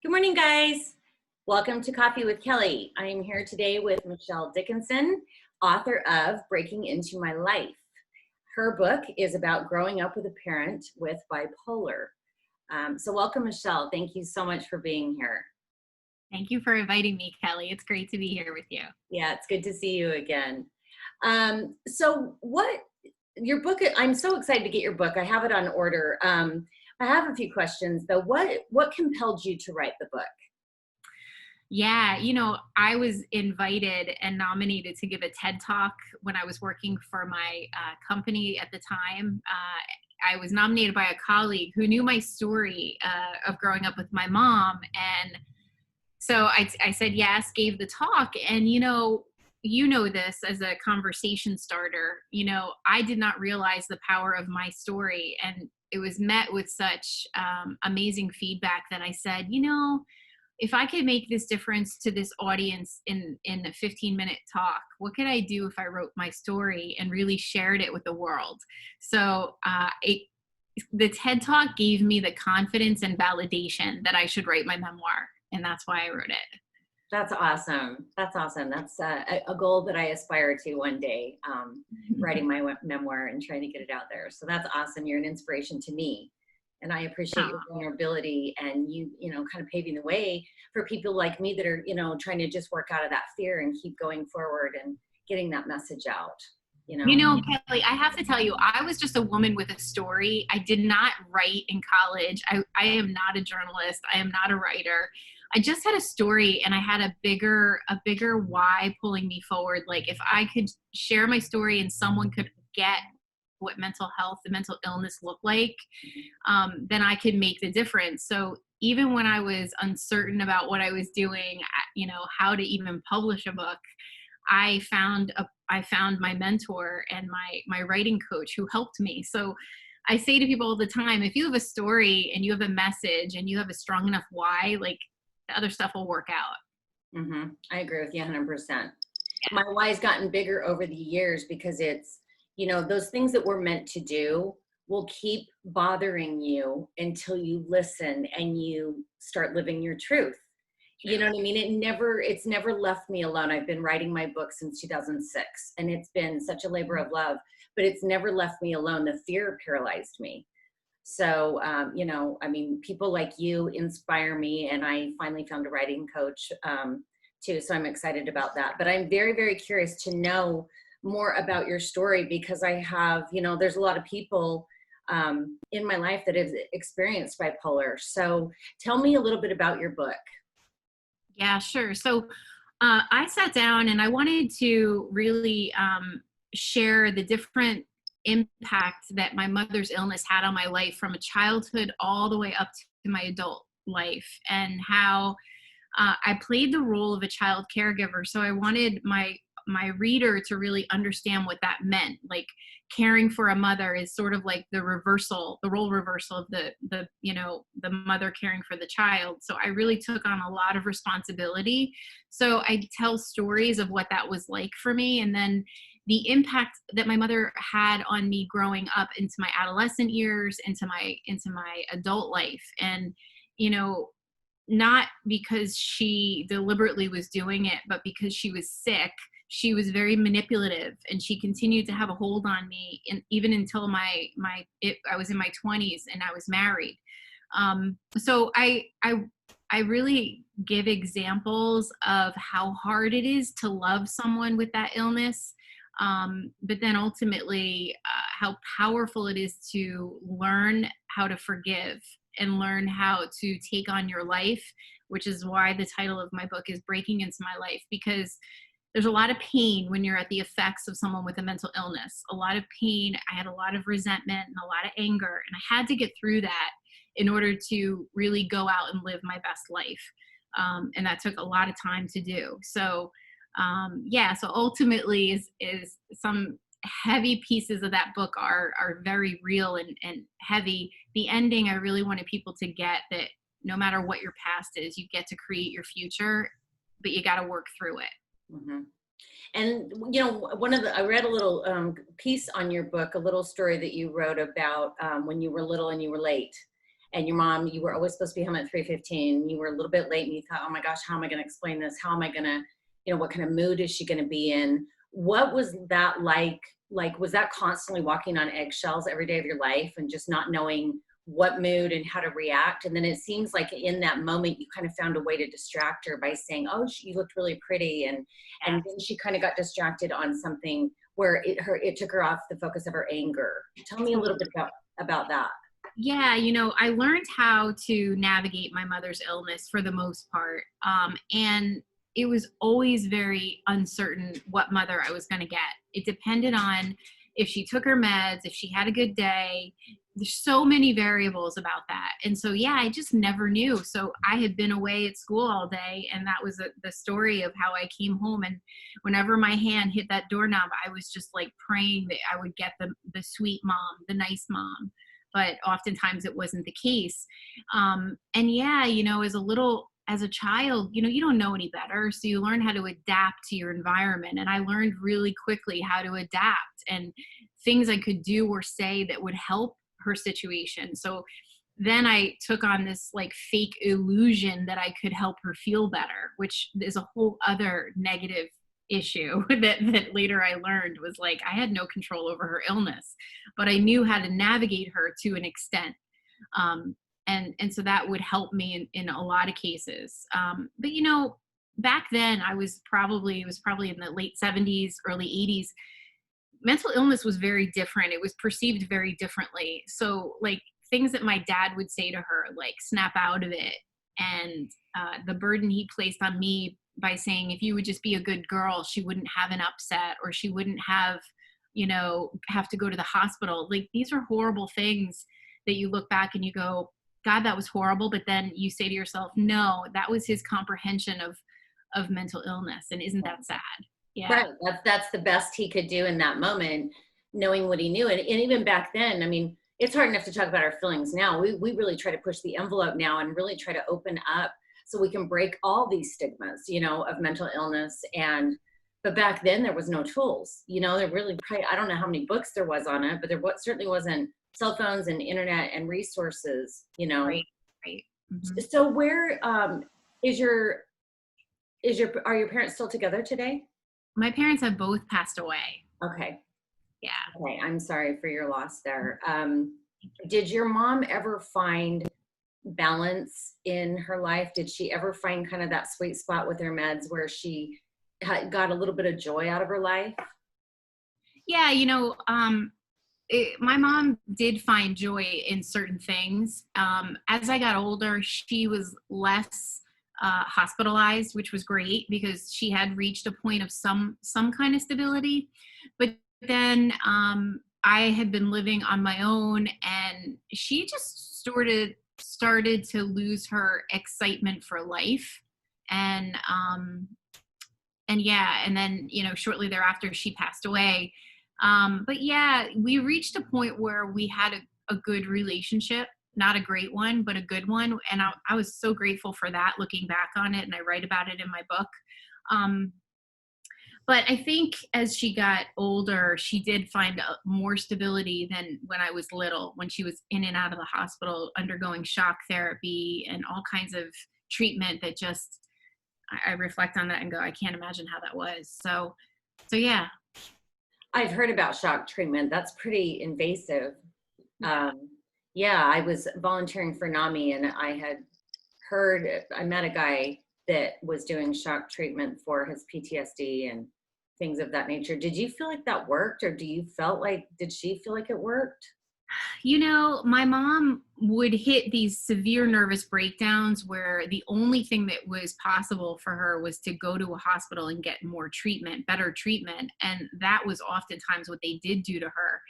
Good morning, guys. Welcome to Coffee with Kelly. I am here today with Michelle Dickinson, author of Breaking Into My Life. Her book is about growing up with a parent with bipolar. So welcome, Michelle. Thank you so much for being here. Thank you for inviting me, Kelly. It's great to be here with you. Yeah, it's good to see you again. Your book, I'm so excited to get your book. I have it on order. I have a few questions though. What compelled you to write the book? Yeah, I was invited and nominated to give a TED Talk when I was working for my company at the time. I was nominated by a colleague who knew my story of growing up with my mom. And so I said yes, gave the talk. And, you know this as a conversation starter. I did not realize the power of my story. And it was met with such amazing feedback that I said, if I could make this difference to this audience in a 15-minute talk, what could I do if I wrote my story and really shared it with the world? So the TED Talk gave me the confidence and validation that I should write my memoir. And that's why I wrote it. That's awesome. That's awesome. That's a goal that I aspire to one day, writing my memoir and trying to get it out there. So that's awesome. You're an inspiration to me. And I appreciate your vulnerability and you kind of paving the way for people like me that are, trying to just work out of that fear and keep going forward and getting that message out. Kelly, I have to tell you, I was just a woman with a story. I did not write in college. I am not a journalist. I am not a writer. I just had a story and I had a bigger why pulling me forward. Like if I could share my story and someone could get what mental health and mental illness look like, then I could make the difference. So even when I was uncertain about what I was doing, how to even publish a book, I found my mentor and my writing coach who helped me. So I say to people all the time, if you have a story and you have a message and you have a strong enough why, like the other stuff will work out. Mm-hmm. I agree with you 100%. Yeah. My why's gotten bigger over the years because it's, those things that we're meant to do will keep bothering you until you listen and you start living your truth. You know what I mean? It's never left me alone. I've been writing my book since 2006 and it's been such a labor of love, but it's never left me alone. The fear paralyzed me. So, people like you inspire me and I finally found a writing coach too. So I'm excited about that, but I'm very, very curious to know more about your story because I have, there's a lot of people in my life that have experienced bipolar. So tell me a little bit about your book. Yeah, sure. So I sat down and I wanted to really share the different impact that my mother's illness had on my life from a childhood all the way up to my adult life and how I played the role of a child caregiver. So I wanted my reader to really understand what that meant. Like caring for a mother is sort of like the role reversal of the mother caring for the child. So I really took on a lot of responsibility. So I tell stories of what that was like for me. And then the impact that my mother had on me growing up into my adolescent years, into my adult life. And, not because she deliberately was doing it, but because she was sick. She was very manipulative and she continued to have a hold on me even until I was in my 20s and I was married. So I really give examples of how hard it is to love someone with that illness. But then ultimately how powerful it is to learn how to forgive and learn how to take on your life, which is why the title of my book is Breaking Into My Life, because there's a lot of pain when you're at the effects of someone with a mental illness, a lot of pain. I had a lot of resentment and a lot of anger, and I had to get through that in order to really go out and live my best life. And that took a lot of time to do. So, so ultimately is some heavy pieces of that book are very real and heavy. The ending, I really wanted people to get that no matter what your past is, you get to create your future, but you got to work through it. Mm-hmm. And, I read a little piece on your book, a little story that you wrote about when you were little and you were late. and your mom, you were always supposed to be home at 3:15. You were a little bit late and you thought, oh my gosh, how am I going to explain this? How am I going to, what kind of mood is she going to be in? What was that like? Like, was that constantly walking on eggshells every day of your life and just not knowing what mood and how to react? And then it seems like in that moment, you kind of found a way to distract her by saying, oh, you looked really pretty. And then she kind of got distracted on something where it took her off the focus of her anger. Tell me a little bit about that. Yeah, I learned how to navigate my mother's illness for the most part. And it was always very uncertain what mother I was going to get. It depended on if she took her meds, if she had a good day. There's so many variables about that. And so, yeah, I just never knew. So I had been away at school all day, and that was the story of how I came home. And whenever my hand hit that doorknob, I was just like praying that I would get the sweet mom, the nice mom. But oftentimes it wasn't the case. And yeah, as a child, you don't know any better. So you learn how to adapt to your environment. And I learned really quickly how to adapt and things I could do or say that would help her situation. So then I took on this like fake illusion that I could help her feel better, which is a whole other negative issue that later I learned was like I had no control over her illness, but I knew how to navigate her to an extent. And so that would help me in a lot of cases. But back then it was probably in the late 70s, early 80s. Mental illness was very different. It was perceived very differently. So like things that my dad would say to her, like snap out of it. And the burden he placed on me by saying, if you would just be a good girl, she wouldn't have an upset, or she wouldn't have to go to the hospital. Like these are horrible things that you look back and you go, God, that was horrible. But then you say to yourself, no, that was his comprehension of mental illness. And isn't that sad? Yeah. Right. That's the best he could do in that moment, knowing what he knew. And even back then, I mean, it's hard enough to talk about our feelings now. We really try to push the envelope now and really try to open up so we can break all these stigmas, of mental illness. But back then there was no tools, there really, I don't know how many books there was on it, but certainly wasn't cell phones and internet and resources, Right. Mm-hmm. So where, are your parents still together today? My parents have both passed away. Okay. Yeah. Okay. I'm sorry for your loss there. Did your mom ever find balance in her life? Did she ever find kind of that sweet spot with her meds where she got a little bit of joy out of her life? Yeah. My mom did find joy in certain things. As I got older, she was less hospitalized, which was great because she had reached a point of some kind of stability. But then I had been living on my own, and she just started to lose her excitement for life. And then shortly thereafter she passed away. But yeah, we reached a point where we had a good relationship. Not a great one, but a good one. And I was so grateful for that, looking back on it, and I write about it in my book. But I think as she got older, she did find more stability than when I was little, when she was in and out of the hospital, undergoing shock therapy and all kinds of treatment that just, I reflect on that and go, I can't imagine how that was. So yeah. I've heard about shock treatment. That's pretty invasive. Yeah, I was volunteering for NAMI, and I met a guy that was doing shock treatment for his PTSD and things of that nature. Did you feel like that worked, or did she feel like it worked? My mom would hit these severe nervous breakdowns where the only thing that was possible for her was to go to a hospital and get more treatment, better treatment. And that was oftentimes what they did do to her.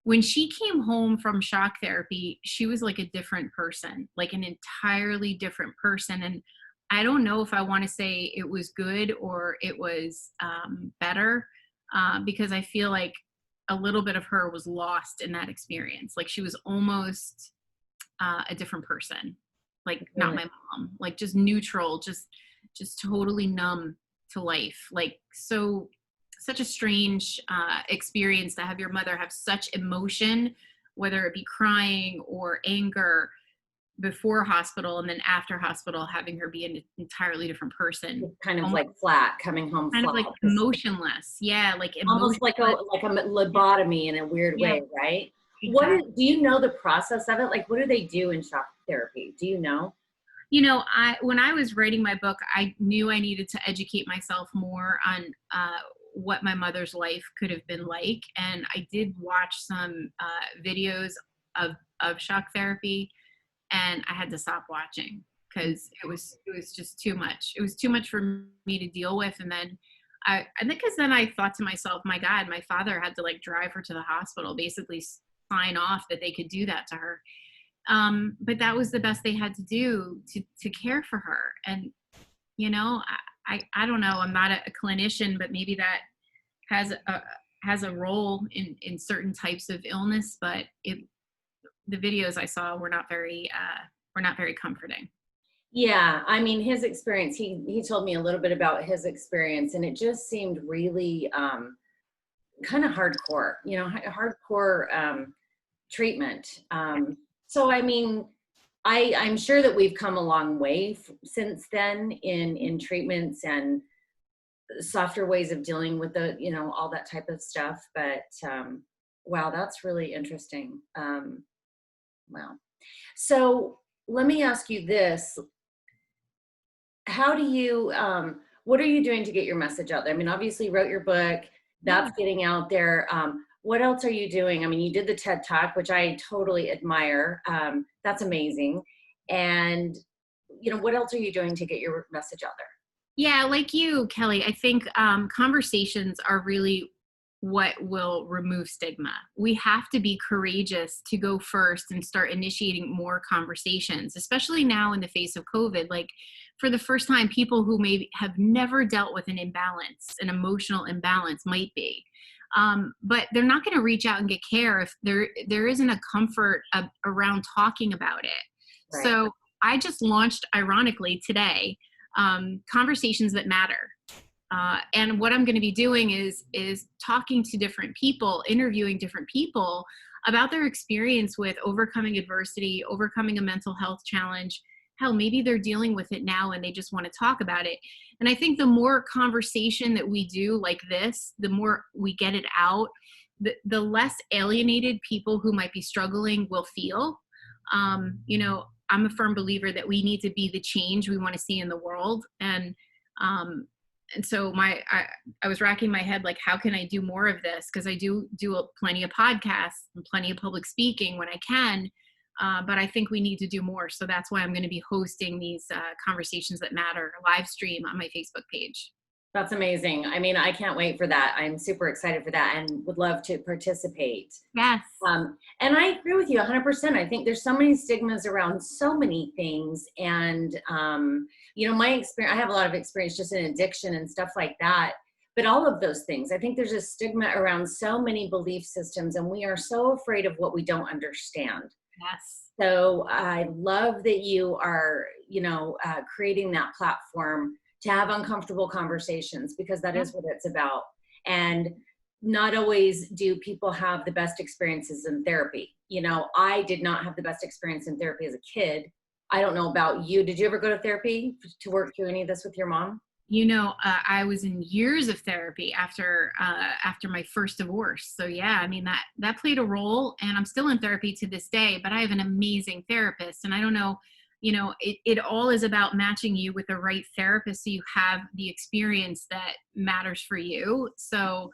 When she came home from shock therapy, she was like a different person, like an entirely different person. And I don't know if I want to say it was good or it was better, because I feel like a little bit of her was lost in that experience. Like she was almost a different person, like not my mom, like just neutral, just totally numb to life. Like such a strange experience to have your mother have such emotion, whether it be crying or anger, before hospital, and then after hospital, having her be an entirely different person. It's kind of Almost like flat, coming home kind of flat. like emotionless. Yeah, like Almost emotionless. like a lobotomy in a weird Yeah, way, right? exactly. Do you know the process of it? Like, what do they do in shock therapy? Do you know? When I was writing my book, I knew I needed to educate myself more on what my mother's life could have been like, and I did watch some videos of shock therapy, and I had to stop watching because it was just too much. It was too much for me to deal with, and then I think because then I thought to myself, my God, my father had to like drive her to the hospital, basically sign off that they could do that to her. But that was the best they had to do to care for her. And I don't know. I'm not a clinician, but maybe that has a role in certain types of illness. But the videos I saw were not very comforting. Yeah, I mean, his experience, he told me a little bit about his experience, and it just seemed really kind of hardcore, hardcore treatment. So I mean, I'm sure that we've come a long way since then in treatments and softer ways of dealing with all that type of stuff. But wow, that's really interesting. Wow. So let me ask you this: how do you what are you doing to get your message out there? I mean, obviously you wrote your book, Yeah. that's getting out there. What else are you doing? I mean, you did the TED Talk, which I totally admire. That's amazing. And what else are you doing to get your message out there? Yeah, like you, Kelly, I think conversations are really what will remove stigma. We have to be courageous to go first and start initiating more conversations, especially now in the face of COVID. Like, for the first time, people who maybe have never dealt with an imbalance, an emotional imbalance, might be. But they're not going to reach out and get care if there isn't a comfort around talking about it. Right. So I just launched, ironically, today, Conversations That Matter. And what I'm going to be doing is talking to different people, interviewing different people about their experience with overcoming adversity, overcoming a mental health challenge. Hell, maybe they're dealing with it now and they just want to talk about it. And I think the more conversation that we do like this, the more we get it out, the less alienated people who might be struggling will feel. I'm a firm believer that we need to be the change we want to see in the world. And so I was racking my head, like, how can I do more of this? Because I do plenty of podcasts and plenty of public speaking when I can, but I think we need to do more. So that's why I'm going to be hosting these Conversations That Matter live stream on my Facebook page. That's amazing. I mean, I can't wait for that. I'm super excited for that and would love to participate. Yes. And I agree with you 100%. I think there's so many stigmas around so many things. And, my experience, I have a lot of experience just in addiction and stuff like that. But all of those things, I think there's a stigma around so many belief systems, and we are so afraid of what we don't understand. Yes. So I love that you are, creating that platform to have uncomfortable conversations, because that Yeah. is what it's about. And not always do people have the best experiences in therapy. I did not have the best experience in therapy as a kid. I don't know about you. Did you ever go to therapy to work through any of this with your mom? I was in years of therapy after my first divorce. So yeah, I mean that played a role, and I'm still in therapy to this day. But I have an amazing therapist, and I don't know, it all is about matching you with the right therapist so you have the experience that matters for you. So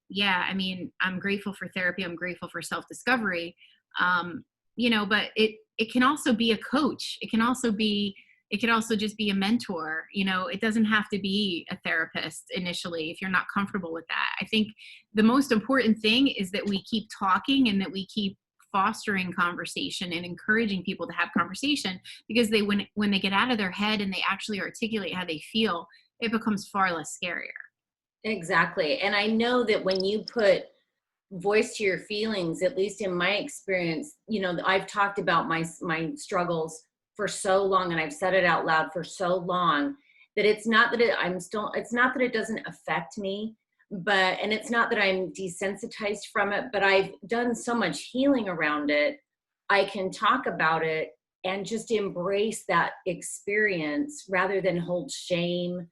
yeah, I mean, I'm grateful for therapy. I'm grateful for self-discovery. But it can also be a coach. It could also just be a mentor. It doesn't have to be a therapist initially if you're not comfortable with that. I think the most important thing is that we keep talking and that we keep fostering conversation and encouraging people to have conversation, because when they get out of their head and they actually articulate how they feel, it becomes far less scarier. Exactly. And I know that when you put voice to your feelings, at least in my experience, I've talked about my struggles for so long, and I've said it out loud for so long, that it's not that it's not that it doesn't affect me, and it's not that I'm desensitized from it, but I've done so much healing around it. I can talk about it and just embrace that experience rather than hold shame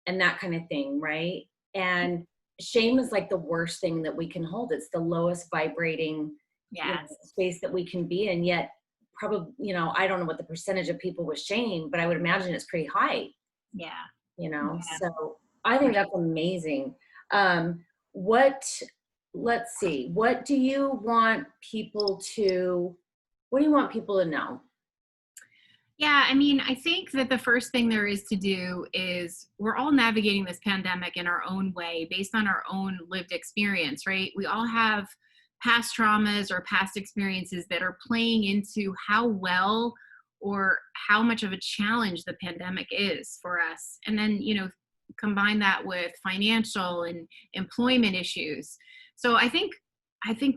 and that kind of thing, right? And shame is like the worst thing that we can hold. It's the lowest vibrating, Yes. space that we can be in. Yet, probably, I don't know what the percentage of people with shame, but I would imagine it's pretty high. Yeah. Yeah. So I think that's amazing. What? Let's see. What do you want people to? What do you want people to know? Yeah, I mean, I think that the first thing there is to do is we're all navigating this pandemic in our own way based on our own lived experience, right? We all have past traumas or past experiences that are playing into how well or how much of a challenge the pandemic is for us. And then, combine that with financial and employment issues. So I think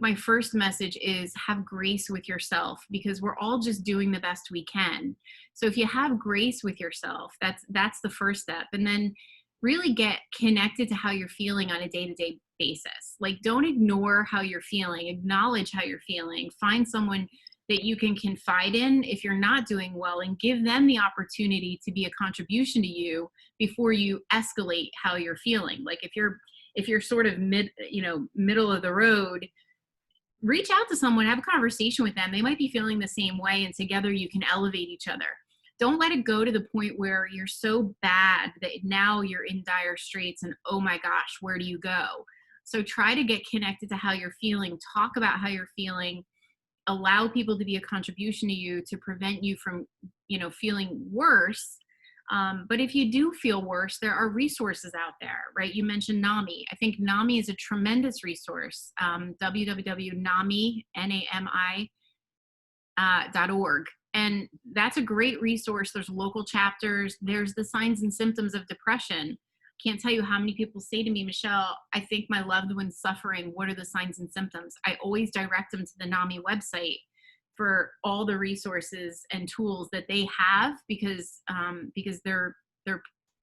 my first message is have grace with yourself, because we're all just doing the best we can. So if you have grace with yourself, that's the first step. And then really get connected to how you're feeling on a day-to-day basis. Like, don't ignore how you're feeling, acknowledge how you're feeling. Find someone that you can confide in if you're not doing well, and give them the opportunity to be a contribution to you before you escalate how you're feeling. Like, if you're sort of middle of the road, reach out to someone, have a conversation with them. They might be feeling the same way, and together you can elevate each other. Don't let it go to the point where you're so bad that now you're in dire straits and, oh my gosh, where do you go? So try to get connected to how you're feeling, talk about how you're feeling, allow people to be a contribution to you to prevent you from, feeling worse. But if you do feel worse, there are resources out there, right? You mentioned NAMI. I think NAMI is a tremendous resource. www.nami.org. And that's a great resource. There's local chapters. There's the signs and symptoms of depression. Can't tell you how many people say to me, Michelle, I think my loved one's suffering. What are the signs and symptoms? I always direct them to the NAMI website for all the resources and tools that they have, because they're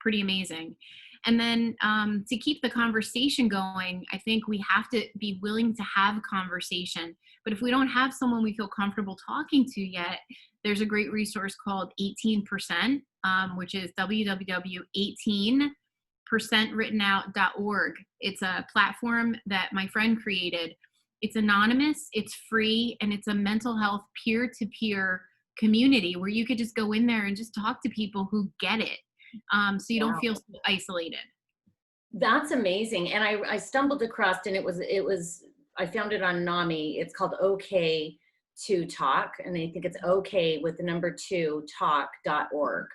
pretty amazing. And then to keep the conversation going, I think we have to be willing to have conversation. But if we don't have someone we feel comfortable talking to yet, there's a great resource called 18%, which is www.18percentwrittenout.org. It's a platform that my friend created. It's anonymous, it's free, and it's a mental health peer-to-peer community where you could just go in there and just talk to people who get it. So you don't feel so isolated. That's amazing. And I stumbled across, and it was I found it on NAMI. It's called OK to Talk, and I think it's OK with the number 2 talk.org.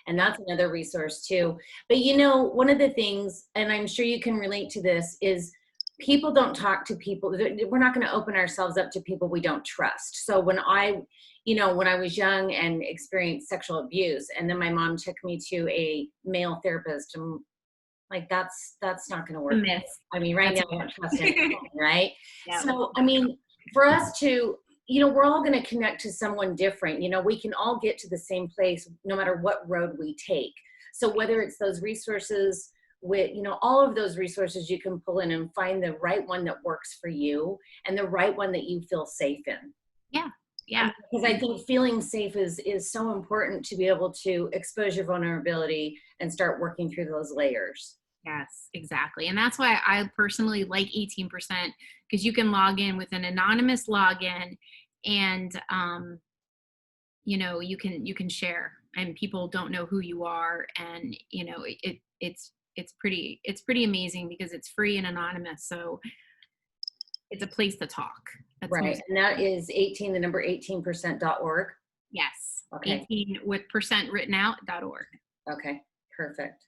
And that's another resource too. But one of the things, and I'm sure you can relate to this, is people don't talk to people. We're not going to open ourselves up to people we don't trust. So when I was young and experienced sexual abuse, and then my mom took me to a male therapist, and like, that's not going to work. I mean, right now I don't trust anyone, right? Yeah. So, I mean, for us to, we're all going to connect to someone different. We can all get to the same place no matter what road we take. So whether it's those resources with, all of those resources you can pull in and find the right one that works for you and the right one that you feel safe in. Yeah. Yeah. Because I think feeling safe is so important to be able to expose your vulnerability and start working through those layers. Yes, exactly. And that's why I personally like 18%, because you can log in with an anonymous login, and you can share, and people don't know who you are, and it's pretty amazing because it's free and anonymous. So it's a place to talk. That's right. And that is 18, the number 18%.org. Yes. Okay. 18 with %writtenout.org. Okay. Perfect.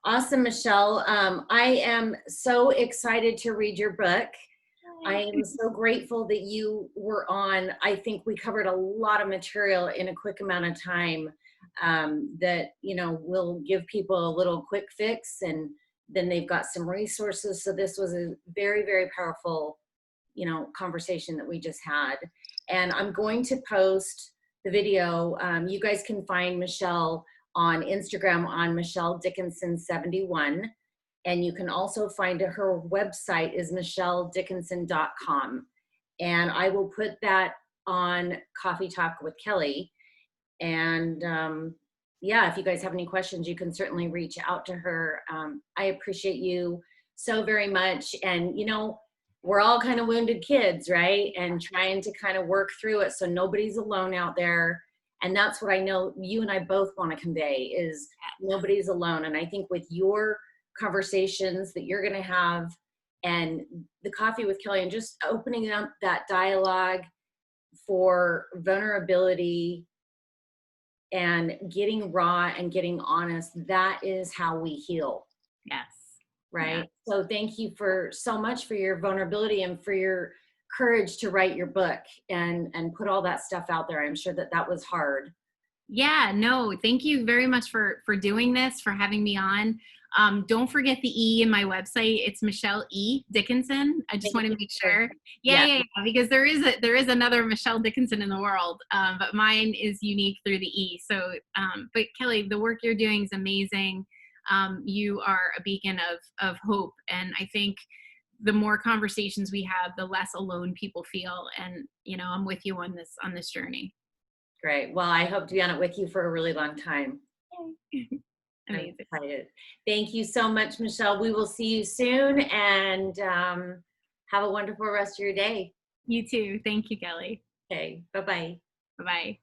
Awesome, Michelle. I am so excited to read your book. I am so grateful that you were on. I think we covered a lot of material in a quick amount of time that, will give people a little quick fix, and then they've got some resources. So this was a very, very powerful, conversation that we just had. And I'm going to post the video. You guys can find Michelle on Instagram on Michelle Dickinson 71. And you can also find her website is michelledickinson.com. And I will put that on Coffee Talk with Kelly. And yeah, if you guys have any questions, you can certainly reach out to her. I appreciate you so very much. And, you know, we're all kind of wounded kids, right? And trying to kind of work through it so nobody's alone out there. And that's what I know you and I both want to convey is nobody's alone. And I think with your conversations that you're going to have and the Coffee with Kelly and just opening up that dialogue for vulnerability and getting raw and getting honest, that is how we heal. Yes. Right. Yeah. So thank you for so much for your vulnerability and for your courage to write your book and put all that stuff out there. I'm sure that that was hard. Yeah, no, thank you very much for doing this, for having me on. Don't forget the E in my website. It's Michelle E. Dickinson. I just want to make sure. Yeah, because there is another Michelle Dickinson in the world, but mine is unique through the E. So, but Kelly, the work you're doing is amazing. You are a beacon of hope, and I think the more conversations we have, the less alone people feel. And you know, I'm with you on this journey. Great. Well, I hope to be on it with you for a really long time. Amazing. I'm excited. Thank you so much, Michelle. We will see you soon and have a wonderful rest of your day. You too. Thank you, Kelly. Okay. Bye-bye. Bye-bye.